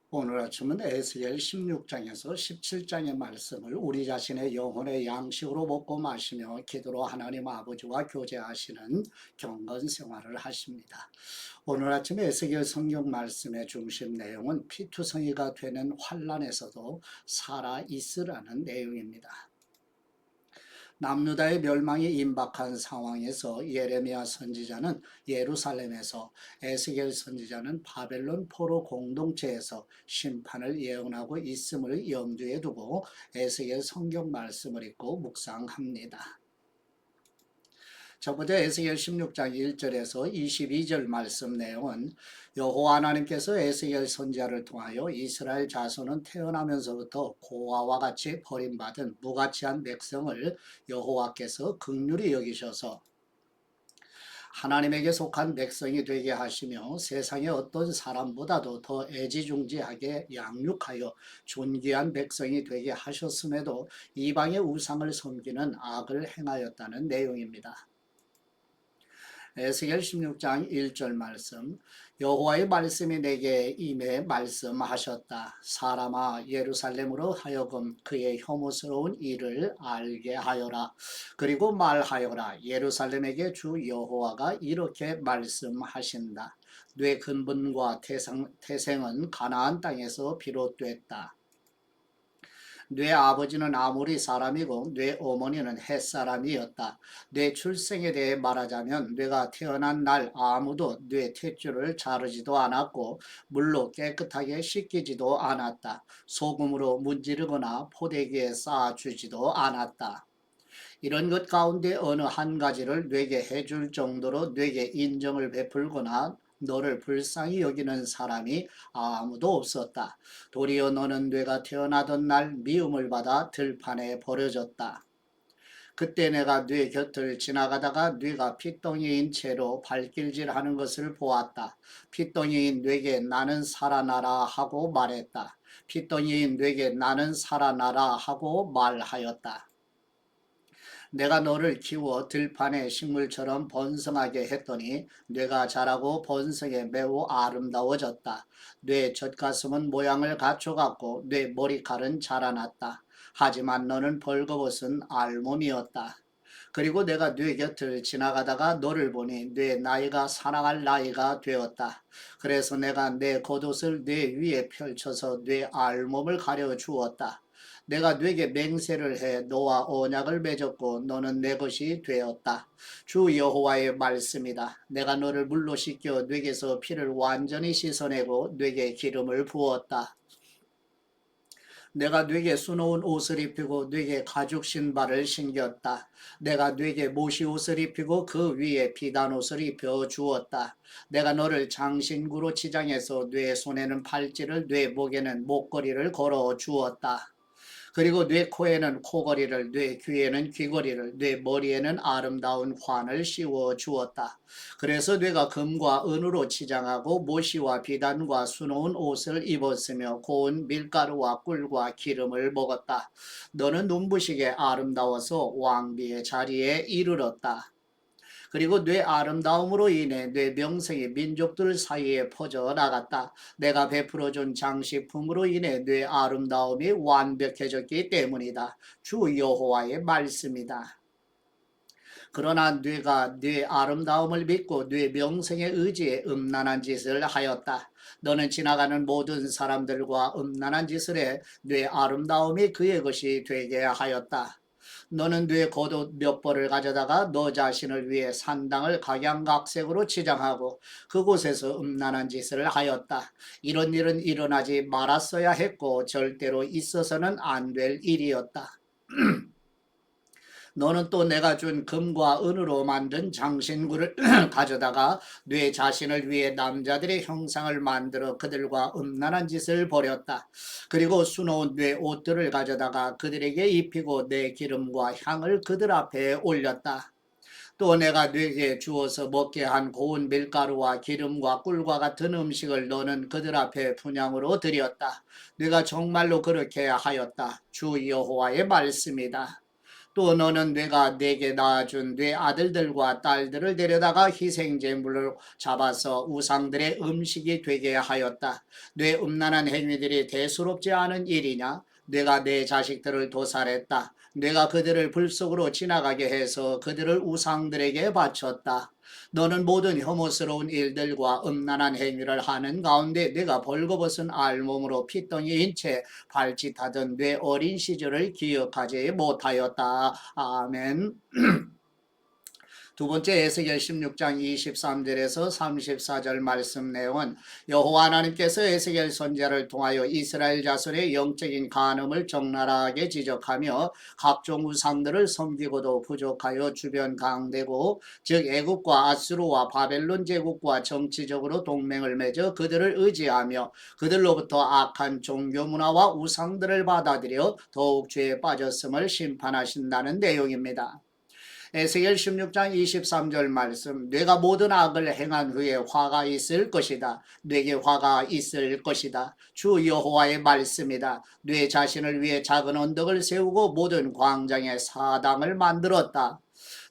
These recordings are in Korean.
오늘 아침은 에스겔 16장에서 17장의 말씀을 우리 자신의 영혼의 양식으로 먹고 마시며 기도로 하나님 아버지와 교제하시는 경건 생활을 하십니다. 오늘 아침 에스겔 성경 말씀의 중심 내용은 피투성이가 되는 환란에서도 살아 있으라는 내용입니다. 남유다의 멸망이 임박한 상황에서 예레미야 선지자는 예루살렘에서, 에스겔 선지자는 바벨론 포로 공동체에서 심판을 예언하고 있음을 염두에 두고 에스겔 성경 말씀을 읽고 묵상합니다. 첫 번째 에스겔 16장 1절에서 22절 말씀 내용은 여호와 하나님께서 에스겔 선지자를 통하여 이스라엘 자손은 태어나면서부터 고아와 같이 버림받은 무가치한 백성을 여호와께서 긍휼히 여기셔서 하나님에게 속한 백성이 되게 하시며 세상의 어떤 사람보다도 더 애지중지하게 양육하여 존귀한 백성이 되게 하셨음에도 이방의 우상을 섬기는 악을 행하였다는 내용입니다. 에스겔 16장 1절 말씀, 여호와의 말씀이 내게 임해 말씀하셨다. 사람아, 예루살렘으로 하여금 그의 혐오스러운 일을 알게 하여라. 그리고 말하여라. 예루살렘에게 주 여호와가 이렇게 말씀하신다. 내 근본과 태생은 가나안 땅에서 비롯됐다. 네 아버지는 아모리 사람이고 네 어머니는 헷사람이었다. 네 출생에 대해 말하자면 네가 태어난 날 아무도 네 탯줄을 자르지도 않았고 물로 깨끗하게 씻기지도 않았다. 소금으로 문지르거나 포대기에 쌓아주지도 않았다. 이런 것 가운데 어느 한 가지를 뇌게 해줄 정도로 뇌게 인정을 베풀거나 너를 불쌍히 여기는 사람이 아무도 없었다. 도리어 너는 뇌가 태어나던 날 미움을 받아 들판에 버려졌다. 그때 내가 뇌 곁을 지나가다가 뇌가 핏덩이인 채로 발길질하는 것을 보았다. 핏덩이인 뇌게 나는 살아나라 하고 말했다. 핏덩이인 뇌게 나는 살아나라 하고 말하였다. 내가 너를 키워 들판의 식물처럼 번성하게 했더니 뇌가 자라고 번성해 매우 아름다워졌다. 뇌 젖가슴은 모양을 갖춰갔고 뇌 머리칼은 자라났다. 하지만 너는 벌거벗은 알몸이었다. 그리고 내가 뇌 곁을 지나가다가 너를 보니 뇌 나이가 사랑할 나이가 되었다. 그래서 내가 내 겉옷을 뇌 위에 펼쳐서 뇌 알몸을 가려 주었다. 내가 네게 맹세를 해 너와 언약을 맺었고 너는 내 것이 되었다. 주 여호와의 말씀이다. 내가 너를 물로 씻겨 네게서 피를 완전히 씻어내고 네게 기름을 부었다. 내가 네게 수놓은 옷을 입히고 네게 가죽 신발을 신겼다. 내가 네게 모시 옷을 입히고 그 위에 비단 옷을 입혀 주었다. 내가 너를 장신구로 치장해서 네 손에는 팔찌를 네 목에는 목걸이를 걸어 주었다. 그리고 네 코에는 코걸이를, 네 귀에는 귀걸이를, 네 머리에는 아름다운 환을 씌워 주었다. 그래서 네가 금과 은으로 치장하고 모시와 비단과 수놓은 옷을 입었으며 고운 밀가루와 꿀과 기름을 먹었다. 너는 눈부시게 아름다워서 왕비의 자리에 이르렀다. 그리고 뇌 아름다움으로 인해 뇌 명성이 민족들 사이에 퍼져나갔다. 내가 베풀어준 장식품으로 인해 뇌 아름다움이 완벽해졌기 때문이다. 주 여호와의 말씀이다. 그러나 뇌가 뇌 아름다움을 믿고 뇌 명성에 의지해 음란한 짓을 하였다. 너는 지나가는 모든 사람들과 음란한 짓을 해 뇌 아름다움이 그의 것이 되게 하였다. 너는 뇌 겉옷 몇 벌을 가져다가 너 자신을 위해 산당을 각양각색으로 치장하고 그곳에서 음란한 짓을 하였다. 이런 일은 일어나지 말았어야 했고 절대로 있어서는 안 될 일이었다. 너는 또 내가 준 금과 은으로 만든 장신구를 가져다가 네 자신을 위해 남자들의 형상을 만들어 그들과 음란한 짓을 벌였다. 그리고 수놓은 네 옷들을 가져다가 그들에게 입히고 내 기름과 향을 그들 앞에 올렸다. 또 내가 네게 주어서 먹게 한 고운 밀가루와 기름과 꿀과 같은 음식을 너는 그들 앞에 분향으로 드렸다. 네가 정말로 그렇게 하였다. 주 여호와의 말씀이다. 또 너는 내가 내게 낳아준 네 아들들과 딸들을 데려다가 희생제물로 잡아서 우상들의 음식이 되게 하였다. 네 음란한 행위들이 대수롭지 않은 일이냐? 내가 내 자식들을 도살했다. 내가 그들을 불 속으로 지나가게 해서 그들을 우상들에게 바쳤다. 너는 모든 혐오스러운 일들과 음란한 행위를 하는 가운데 내가 벌거벗은 알몸으로 피덩이인 채 발짓하던 내 어린 시절을 기억하지 못하였다. 아멘. 두 번째 에스겔 16장 23절에서 34절 말씀 내용은 여호와 하나님께서 에스겔 선지자를 통하여 이스라엘 자손의 영적인 간음을 적나라하게 지적하며 각종 우상들을 섬기고도 부족하여 주변 강대국 즉 애국과 아수르와 바벨론 제국과 정치적으로 동맹을 맺어 그들을 의지하며 그들로부터 악한 종교 문화와 우상들을 받아들여 더욱 죄에 빠졌음을 심판하신다는 내용입니다. 에스겔 16장 23절 말씀 내가 모든 악을 행한 후에 화가 있을 것이다. 내게 화가 있을 것이다. 주 여호와의 말씀이다. 내 자신을 위해 작은 언덕을 세우고 모든 광장에 사당을 만들었다.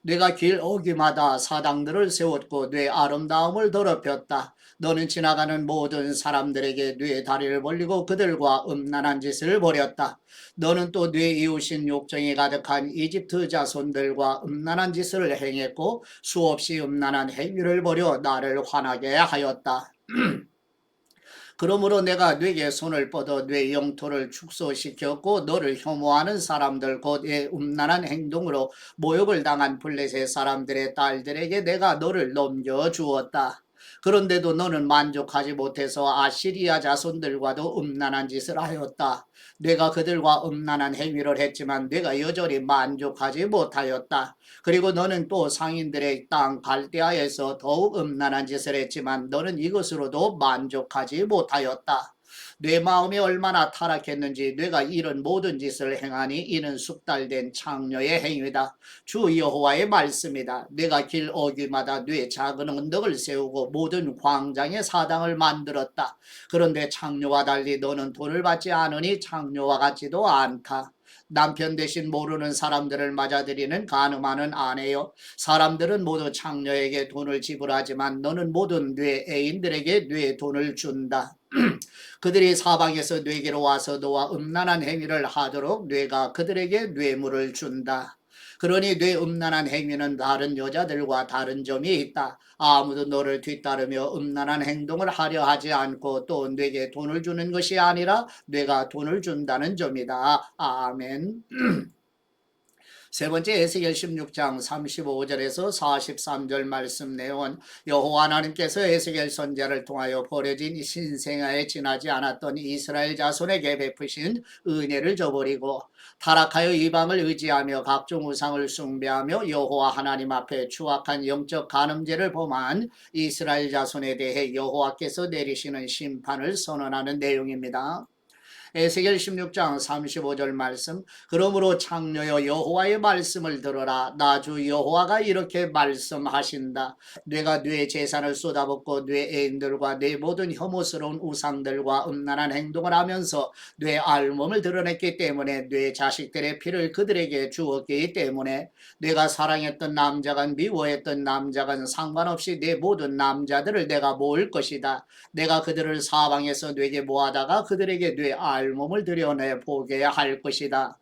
내가 길 어귀마다 사당들을 세웠고 내 아름다움을 더럽혔다. 너는 지나가는 모든 사람들에게 네 다리를 벌리고 그들과 음란한 짓을 벌였다. 너는 또 네 이웃인 욕정이 가득한 이집트 자손들과 음란한 짓을 행했고 수없이 음란한 행위를 벌여 나를 화나게 하였다. 그러므로 내가 네게 손을 뻗어 네 영토를 축소시켰고 너를 혐오하는 사람들 곧 의 음란한 행동으로 모욕을 당한 블레셋 사람들의 딸들에게 내가 너를 넘겨주었다. 그런데도 너는 만족하지 못해서 아시리아 자손들과도 음란한 짓을 하였다. 내가 그들과 음란한 행위를 했지만 내가 여전히 만족하지 못하였다. 그리고 너는 또 상인들의 땅 갈대아에서 더욱 음란한 짓을 했지만 너는 이것으로도 만족하지 못하였다. 내 마음이 얼마나 타락했는지 내가 이런 모든 짓을 행하니 이는 숙달된 창녀의 행위다. 주 여호와의 말씀이다. 내가 길 어귀마다 네 작은 언덕을 세우고 모든 광장에 사당을 만들었다. 그런데 창녀와 달리 너는 돈을 받지 않으니 창녀와 같지도 않다. 남편 대신 모르는 사람들을 맞아들이는 간음하는 아내여 사람들은 모두 창녀에게 돈을 지불하지만 너는 모든 네 애인들에게 네 돈을 준다. 그들이 사방에서 뇌게로 와서 너와 음란한 행위를 하도록 뇌가 그들에게 뇌물을 준다. 그러니 뇌 음란한 행위는 다른 여자들과 다른 점이 있다. 아무도 너를 뒤따르며 음란한 행동을 하려 하지 않고 또 뇌게 돈을 주는 것이 아니라 뇌가 돈을 준다는 점이다. 아멘. 세 번째 에스겔 16장 35절에서 43절 말씀 내용은 여호와 하나님께서 에스겔 선지자를 통하여 버려진 신생아에 지나지 않았던 이스라엘 자손에게 베푸신 은혜를 저버리고 타락하여 이방을 의지하며 각종 우상을 숭배하며 여호와 하나님 앞에 추악한 영적 간음죄를 범한 이스라엘 자손에 대해 여호와께서 내리시는 심판을 선언하는 내용입니다. 에스겔 16장 35절 말씀 그러므로 창녀여 여호와의 말씀을 들어라 나 주 여호와가 이렇게 말씀하신다 내가 네 재산을 쏟아붓고 네 애인들과 네 모든 혐오스러운 우상들과 음란한 행동을 하면서 네 알몸을 드러냈기 때문에 네 자식들의 피를 그들에게 주었기 때문에 내가 사랑했던 남자간 미워했던 남자간 상관없이 내 모든 남자들을 내가 모을 것이다 내가 그들을 사방에서 뇌게 모아다가 그들에게 뇌 알몸을 들여내 보게 할 것이다.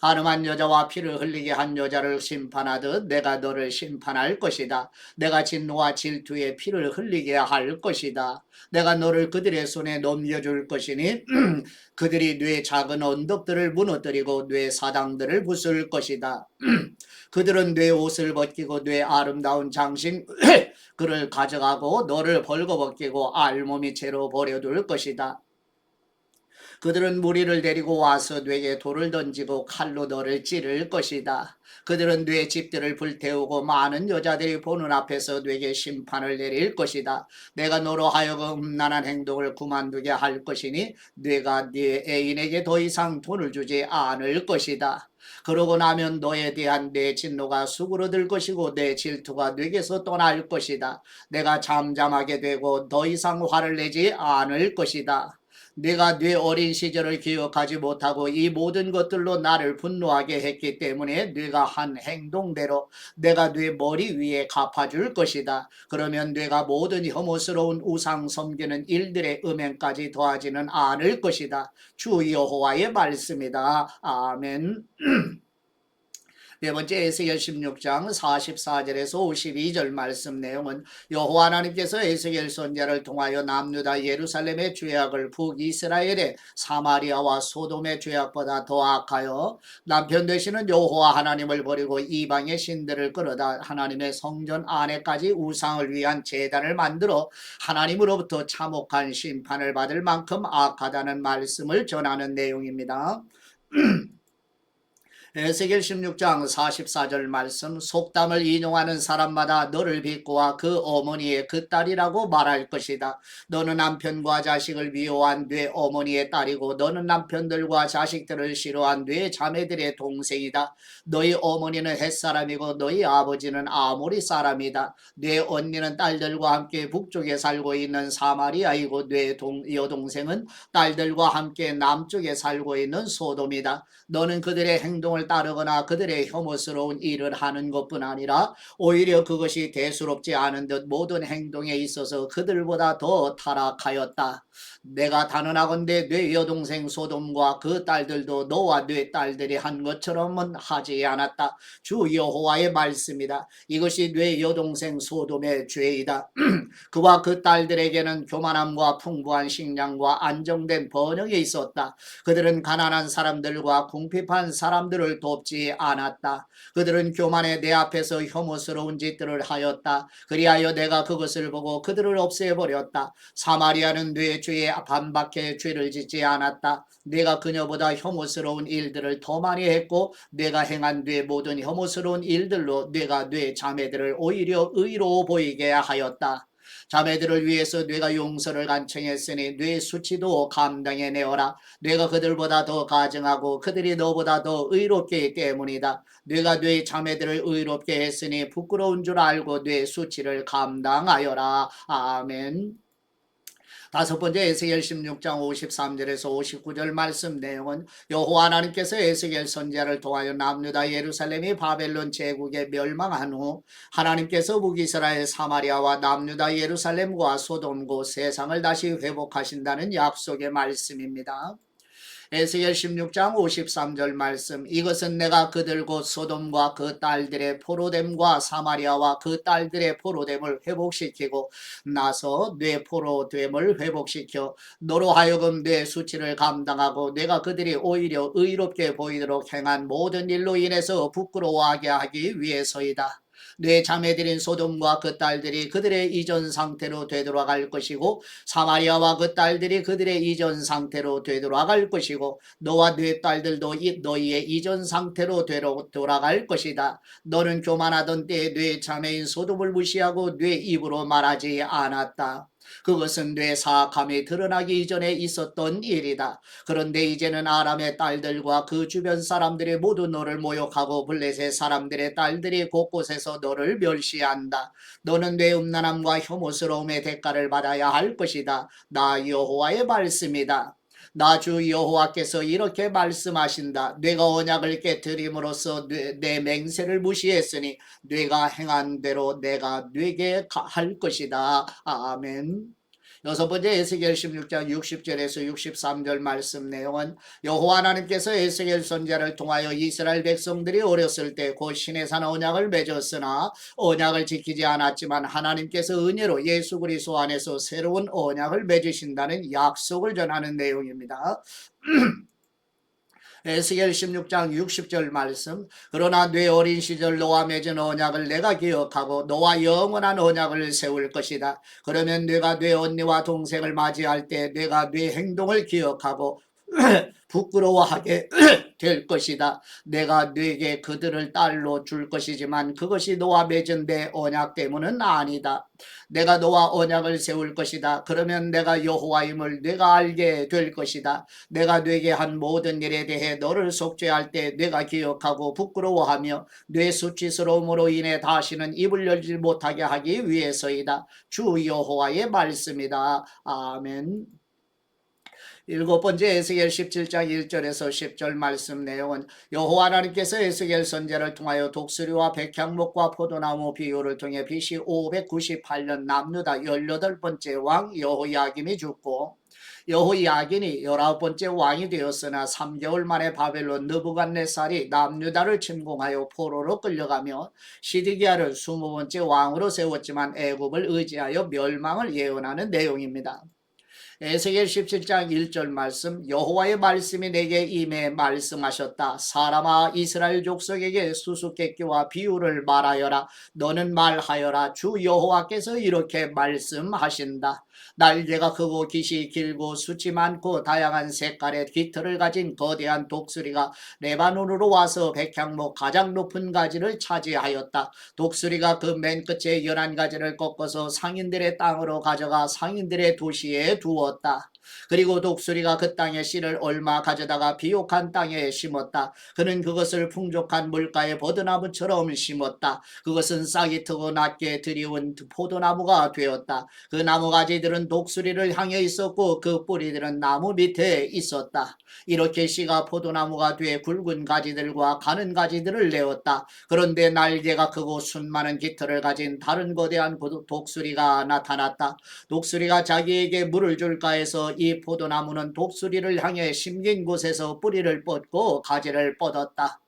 가늠한 여자와 피를 흘리게 한 여자를 심판하듯 내가 너를 심판할 것이다. 내가 진노와 질투에 피를 흘리게 할 것이다. 내가 너를 그들의 손에 넘겨줄 것이니 그들이 뇌 작은 언덕들을 무너뜨리고 뇌 사당들을 부술 것이다. 그들은 뇌 옷을 벗기고 뇌 아름다운 장신 그를 가져가고 너를 벌거벗기고 알몸이 채로 버려둘 것이다. 그들은 무리를 데리고 와서 뇌에 돌을 던지고 칼로 너를 찌를 것이다. 그들은 뇌 집들을 불태우고 많은 여자들이 보는 앞에서 뇌게 심판을 내릴 것이다. 내가 너로 하여금 음란한 행동을 그만두게 할 것이니 뇌가 네 애인에게 더 이상 돈을 주지 않을 것이다. 그러고 나면 너에 대한 내 진노가 수그러들 것이고 내 질투가 네게서 떠날 것이다. 내가 잠잠하게 되고 더 이상 화를 내지 않을 것이다. 네가 네 어린 시절을 기억하지 못하고 이 모든 것들로 나를 분노하게 했기 때문에 네가 한 행동대로 내가 네 머리 위에 갚아줄 것이다. 그러면 네가 모든 혐오스러운 우상 섬기는 일들의 음행까지 더하지는 않을 것이다. 주 여호와의 말씀이다. 아멘. 네 번째 에스겔 16장 44절에서 52절 말씀 내용은 여호와 하나님께서 에스겔 선지자를 통하여 남유다 예루살렘의 죄악을 북이스라엘의 사마리아와 소돔의 죄악보다 더 악하여 남편 되시는 여호와 하나님을 버리고 이방의 신들을 끌어다 하나님의 성전 안에까지 우상을 위한 제단을 만들어 하나님으로부터 참혹한 심판을 받을 만큼 악하다는 말씀을 전하는 내용입니다. 에스겔 16장 44절 말씀 속담을 인용하는 사람마다 너를 비꼬아 그 어머니의 그 딸이라고 말할 것이다. 너는 남편과 자식을 미워한 네 어머니의 딸이고 너는 남편들과 자식들을 싫어한 네 자매들의 동생이다. 너희 어머니는 햇사람이고 너희 아버지는 아모리 사람이다. 네 언니는 딸들과 함께 북쪽에 살고 있는 사마리아이고 네 여동생은 딸들과 함께 남쪽에 살고 있는 소돔이다. 너는 그들의 행동을 따르거나 그들의 혐오스러운 일을 하는 것뿐 아니라 오히려 그것이 대수롭지 않은 듯 모든 행동에 있어서 그들보다 더 타락하였다. 내가 단언하건대 네 여동생 소돔과 그 딸들도 너와 네 딸들이 한 것처럼은 하지 않았다. 주 여호와의 말씀이다. 이것이 네 여동생 소돔의 죄이다. 그와 그 딸들에게는 교만함과 풍부한 식량과 안정된 번영이 있었다. 그들은 가난한 사람들과 궁핍한 사람들을 돕지 않았다. 그들은 교만에 내 앞에서 혐오스러운 짓들을 하였다. 그리하여 내가 그것을 보고 그들을 없애버렸다. 사마리아는 네 죄에 반박해 죄를 짓지 않았다. 내가 그녀보다 혐오스러운 일들을 더 많이 했고 내가 행한 네 모든 혐오스러운 일들로 내가 네 자매들을 오히려 의로 보이게 하였다. 자매들을 위해서 네가 용서를 간청했으니 네 수치도 감당해 내어라. 네가 그들보다 더 가증하고 그들이 너보다 더 의롭기 때문이다. 네가 네 자매들을 의롭게 했으니 부끄러운 줄 알고 네 수치를 감당하여라. 아멘. 다섯 번째 에스겔 16장 53절에서 59절 말씀 내용은 여호와 하나님께서 에스겔 선지자를 통하여 남유다 예루살렘이 바벨론 제국에 멸망한 후 하나님께서 북이스라엘 사마리아와 남유다 예루살렘과 소돔과 세상을 다시 회복하신다는 약속의 말씀입니다. 에스겔 16장 53절 말씀 이것은 내가 그들 곧 소돔과 그 딸들의 포로됨과 사마리아와 그 딸들의 포로됨을 회복시키고 나서 뇌 포로됨을 회복시켜 너로 하여금 뇌 수치를 감당하고 내가 그들이 오히려 의롭게 보이도록 행한 모든 일로 인해서 부끄러워하게 하기 위해서이다. 내 자매들인 소돔과 그 딸들이 그들의 이전 상태로 되돌아갈 것이고 사마리아와 그 딸들이 그들의 이전 상태로 되돌아갈 것이고 너와 네 딸들도 너희의 이전 상태로 돌아갈 것이다. 너는 교만하던 때에 네 자매인 소돔을 무시하고 네 입으로 말하지 않았다. 그것은 뇌 사악함이 드러나기 이전에 있었던 일이다. 그런데 이제는 아람의 딸들과 그 주변 사람들이 모두 너를 모욕하고 블레셋 사람들의 딸들이 곳곳에서 너를 멸시한다. 너는 뇌 음란함과 혐오스러움의 대가를 받아야 할 것이다. 나 여호와의 말씀이다. 나 주 여호와께서 이렇게 말씀하신다. 내가 언약을 깨뜨림으로써 내 맹세를 무시했으니 네가 행한 대로 내가 네게 할 것이다. 아멘. 여섯 번째 에스겔 16장 60절에서 63절 말씀 내용은 여호와 하나님께서 에스겔 선지자를 통하여 이스라엘 백성들이 어렸을 때 곧 시내산 언약을 맺었으나 언약을 지키지 않았지만 하나님께서 은혜로 예수 그리스도 안에서 새로운 언약을 맺으신다는 약속을 전하는 내용입니다. 에스겔 16장 60절 말씀 그러나 네 어린 시절 너와 맺은 언약을 내가 기억하고 너와 영원한 언약을 세울 것이다. 그러면 네가 네 언니와 동생을 맞이할 때 네가 네 행동을 기억하고 부끄러워하게 될 것이다. 내가 네게 그들을 딸로 줄 것이지만 그것이 너와 맺은 내 언약 때문은 아니다. 내가 너와 언약을 세울 것이다. 그러면 내가 여호와임을 네가 알게 될 것이다. 내가 네게 한 모든 일에 대해 너를 속죄할 때 네가 기억하고 부끄러워하며 네 수치스러움으로 인해 다시는 입을 열지 못하게 하기 위해서이다. 주 여호와의 말씀이다. 아멘. 일곱 번째 에스겔 17장 1절에서 10절 말씀 내용은 여호와 하나님께서 에스겔 선지자를 통하여 독수리와 백향목과 포도나무 비유를 통해 BC 598년 남유다 18번째 왕 여호야김이 죽고 여호야긴이 19번째 왕이 되었으나 3개월 만에 바벨론 느부갓네살이 남유다를 침공하여 포로로 끌려가며 시드기야를 20번째 왕으로 세웠지만 애굽을 의지하여 멸망을 예언하는 내용입니다. 에스겔 17장 1절 말씀 여호와의 말씀이 내게 임해 말씀하셨다. 사람아 이스라엘 족속에게 수수께끼와 비유를 말하여라. 너는 말하여라. 주 여호와께서 이렇게 말씀하신다. 날개가 크고 깃이 길고 숱이 많고 다양한 색깔의 깃털을 가진 거대한 독수리가 레바논으로 와서 백향목 가장 높은 가지를 차지하였다. 독수리가 그 맨 끝에 연한 가지를 꺾어서 상인들의 땅으로 가져가 상인들의 도시에 두었다. 그리고 독수리가 그 땅의 씨를 얼마 가져다가 비옥한 땅에 심었다. 그는 그것을 풍족한 물가의 버드나무처럼 심었다. 그것은 싹이 트고 낮게 드리운 포도나무가 되었다. 그 나무가지들은 독수리를 향해 있었고 그 뿌리들은 나무 밑에 있었다. 이렇게 씨가 포도나무가 돼 굵은 가지들과 가는 가지들을 내었다. 그런데 날개가 크고 순 많은 깃털을 가진 다른 거대한 독수리가 나타났다. 독수리가 자기에게 물을 줄까 해서 이 포도나무는 독수리를 향해 심긴 곳에서 뿌리를 뻗고 가지를 뻗었다.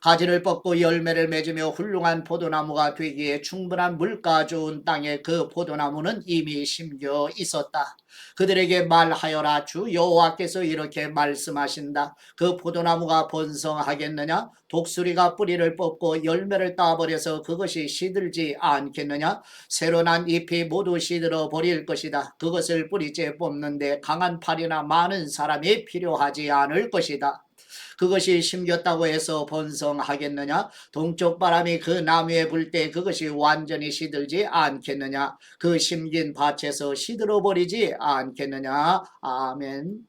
가지를 뻗고 열매를 맺으며 훌륭한 포도나무가 되기에 충분한 물가 좋은 땅에 그 포도나무는 이미 심겨 있었다. 그들에게 말하여라. 주 여호와께서 이렇게 말씀하신다. 그 포도나무가 번성하겠느냐? 독수리가 뿌리를 뽑고 열매를 따버려서 그것이 시들지 않겠느냐? 새로 난 잎이 모두 시들어 버릴 것이다. 그것을 뿌리째 뽑는데 강한 팔이나 많은 사람이 필요하지 않을 것이다. 그것이 심겼다고 해서 번성하겠느냐? 동쪽 바람이 그 나무에 불 때 그것이 완전히 시들지 않겠느냐? 그 심긴 밭에서 시들어 버리지 않겠느냐? 아멘.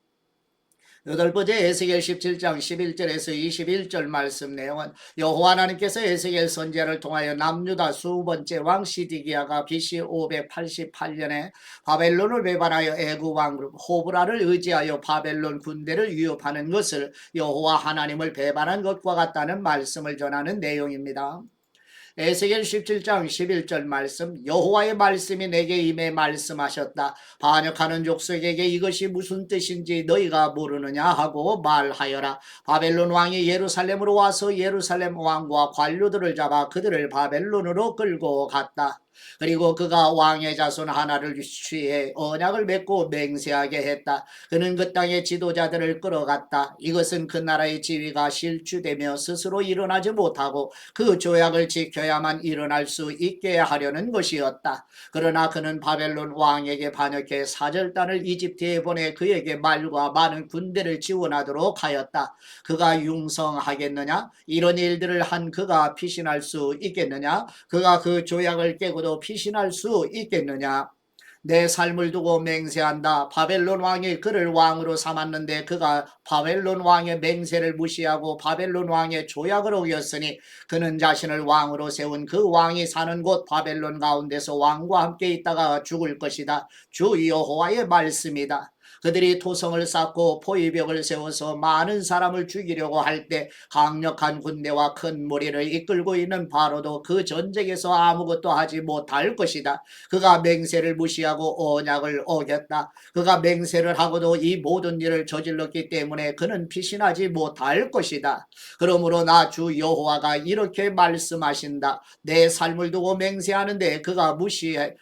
여덟 번째 에스겔 17장 11절에서 21절 말씀 내용은 여호와 하나님께서 에스겔 선지자를 통하여 남유다 수번째 왕 시디기야가 BC 588년에 바벨론을 배반하여 애굽 왕 호브라를 의지하여 바벨론 군대를 위협하는 것을 여호와 하나님을 배반한 것과 같다는 말씀을 전하는 내용입니다. 에스겔 17장 11절 말씀 여호와의 말씀이 내게 임해 말씀하셨다. 반역하는 족속에게 이것이 무슨 뜻인지 너희가 모르느냐 하고 말하여라. 바벨론 왕이 예루살렘으로 와서 예루살렘 왕과 관료들을 잡아 그들을 바벨론으로 끌고 갔다. 그리고 그가 왕의 자손 하나를 취해 언약을 맺고 맹세하게 했다. 그는 그 땅의 지도자들을 끌어갔다. 이것은 그 나라의 지위가 실추되며 스스로 일어나지 못하고 그 조약을 지켜야만 일어날 수 있게 하려는 것이었다. 그러나 그는 바벨론 왕에게 반역해 사절단을 이집트에 보내 그에게 말과 많은 군대를 지원하도록 하였다. 그가 융성하겠느냐? 이런 일들을 한 그가 피신할 수 있겠느냐? 그가 그 조약을 깨고도 피신할 수 있겠느냐? 내 삶을 두고 맹세한다. 바벨론 왕이 그를 왕으로 삼았는데 그가 바벨론 왕의 맹세를 무시하고 바벨론 왕의 조약을 어겼으니 그는 자신을 왕으로 세운 그 왕이 사는 곳 바벨론 가운데서 왕과 함께 있다가 죽을 것이다. 주 여호와의 말씀이다. 그들이 토성을 쌓고 포위벽을 세워서 많은 사람을 죽이려고 할 때 강력한 군대와 큰 무리를 이끌고 있는 바로도 그 전쟁에서 아무것도 하지 못할 것이다. 그가 맹세를 무시하고 언약을 어겼다. 그가 맹세를 하고도 이 모든 일을 저질렀기 때문에 그는 피신하지 못할 것이다. 그러므로 나 주 여호와가 이렇게 말씀하신다. 내 삶을 두고 맹세하는데 그가 무시한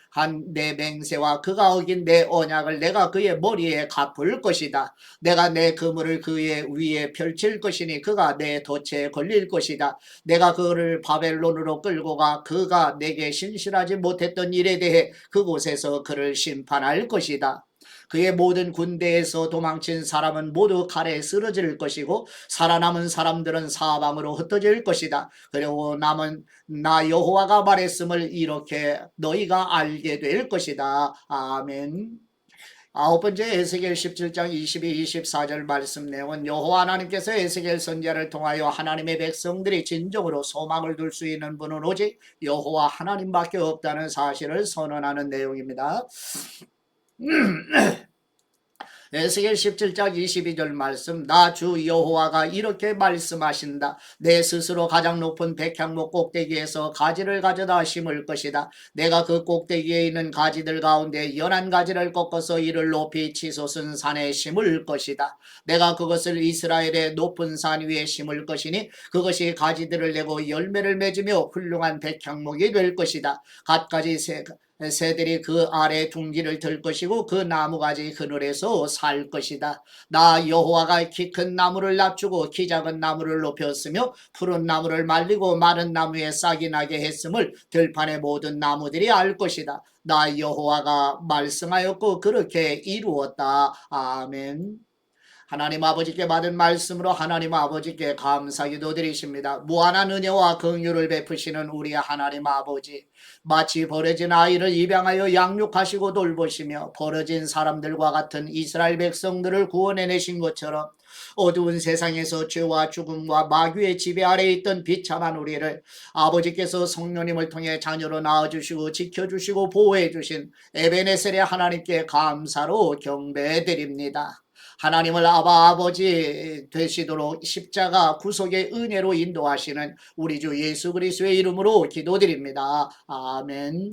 내 맹세와 그가 어긴 내 언약을 내가 그의 머리에 갚을 것이다. 내가 내 그물을 그의 위에 펼칠 것이니 그가 내 덫에 걸릴 것이다. 내가 그를 바벨론으로 끌고 가 그가 내게 신실하지 못했던 일에 대해 그곳에서 그를 심판할 것이다. 그의 모든 군대에서 도망친 사람은 모두 칼에 쓰러질 것이고 살아남은 사람들은 사방으로 흩어질 것이다. 그리고 남은 나 여호와가 말했음을 이렇게 너희가 알게 될 것이다. 아멘. 아홉 번째 에스겔 17장 22, 24절 말씀 내용은 여호와 하나님께서 에스겔 선지자를 통하여 하나님의 백성들이 진정으로 소망을 둘 수 있는 분은 오직 여호와 하나님밖에 없다는 사실을 선언하는 내용입니다. 에스겔 17장 22절 말씀, 나 주 여호와가 이렇게 말씀하신다. 내 스스로 가장 높은 백향목 꼭대기에서 가지를 가져다 심을 것이다. 내가 그 꼭대기에 있는 가지들 가운데 연한 가지를 꺾어서 이를 높이 치솟은 산에 심을 것이다. 내가 그것을 이스라엘의 높은 산 위에 심을 것이니 그것이 가지들을 내고 열매를 맺으며 훌륭한 백향목이 될 것이다. 갖가지 새들이 그 아래 둥지를 들 것이고 그 나무가지 그늘에서 살 것이다. 나 여호와가 키 큰 나무를 낮추고 키 작은 나무를 높였으며 푸른 나무를 말리고 마른 나무에 싹이 나게 했음을 들판의 모든 나무들이 알 것이다. 나 여호와가 말씀하였고 그렇게 이루었다. 아멘. 하나님 아버지께 받은 말씀으로 하나님 아버지께 감사기도 드리십니다. 무한한 은혜와 긍휼을 베푸시는 우리 하나님 아버지, 마치 버려진 아이를 입양하여 양육하시고 돌보시며 버려진 사람들과 같은 이스라엘 백성들을 구원해내신 것처럼 어두운 세상에서 죄와 죽음과 마귀의 지배 아래 있던 비참한 우리를 아버지께서 성령님을 통해 자녀로 낳아주시고 지켜주시고 보호해주신 에베네셀의 하나님께 감사로 경배드립니다. 하나님을 아버지 되시도록 십자가 구속의 은혜로 인도하시는 우리 주 예수 그리스도의 이름으로 기도드립니다. 아멘.